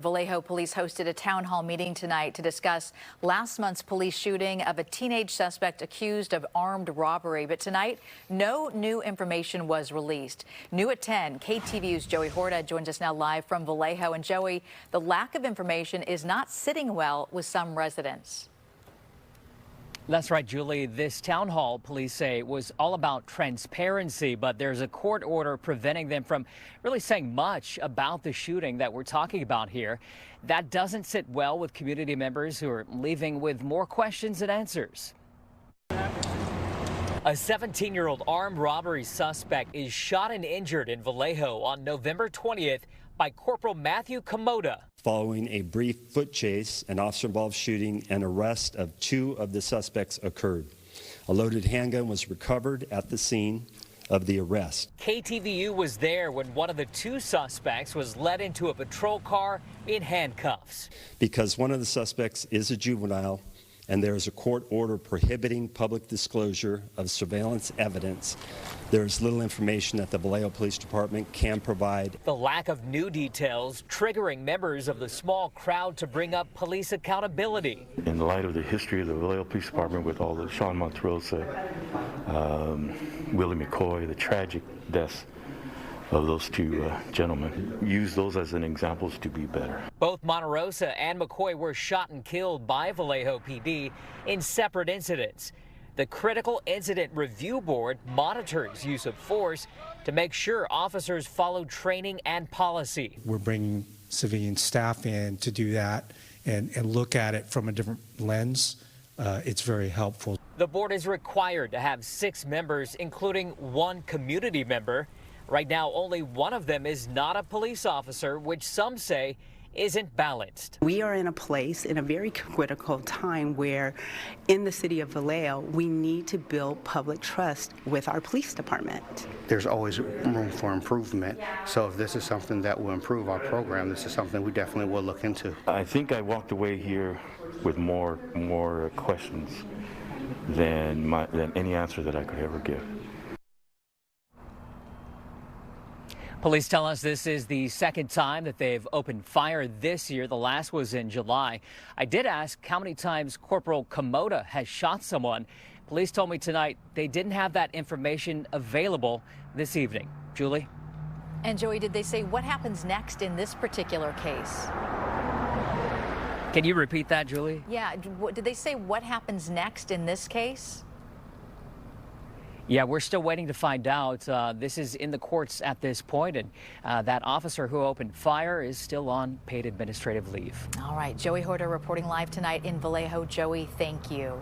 Vallejo police hosted a town hall meeting tonight to discuss last month's police shooting of a teenage suspect accused of armed robbery. But tonight, no new information was released. New at 10, KTVU's Joey Horta joins us now live from Vallejo. And Joey, the lack of information is not sitting well with some residents. That's right, Julie. This town hall, police say, was all about transparency, but there's a court order preventing them from really saying much about the shooting that we're talking about here. That doesn't sit well with community members who are leaving with more questions than answers. A 17-year-old armed robbery suspect is shot and injured in Vallejo on November 20th by Corporal Matthew Komoda. Following a brief foot chase, an officer-involved shooting and arrest of 2 of the suspects occurred. A loaded handgun was recovered at the scene of the arrest. KTVU was there when one of the 2 suspects was led into a patrol car in handcuffs. Because one of the suspects is a juvenile and there is a court order prohibiting public disclosure of surveillance evidence, there is little information that the Vallejo Police Department can provide. The lack of new details triggering members of the small crowd to bring up police accountability. In light of the history of the Vallejo Police Department with all the Sean Monterosa, Willie McCoy, the tragic deaths of those 2 gentlemen, use those as an examples to be better. Both Monterosa and McCoy were shot and killed by Vallejo PD in separate incidents. The Critical Incident Review Board monitors use of force to make sure officers follow training and policy. We're bringing civilian staff in to do that and look at it from a different lens. It's very helpful. The board is required to have 6 members, including 1 community member. Right now, only one of them is not a police officer, which some say isn't balanced. We are in a place in a very critical time where in the city of Vallejo, we need to build public trust with our police department. There's always room for improvement. So if this is something that will improve our program, this is something we definitely will look into. I think I walked away here with more questions than any answer that I could ever give. Police tell us this is the 2nd time that they've opened fire this year. The last was in July. I did ask how many times Corporal Komoda has shot someone. Police told me tonight they didn't have that information available this evening. Julie? And Joey, did they say what happens next in this particular case? Can you repeat that, Julie? Yeah, did they say what happens next in this case? Yeah, we're still waiting to find out. This is in the courts at this point, and that officer who opened fire is still on paid administrative leave. All right, Joey Horta reporting live tonight in Vallejo. Joey, thank you.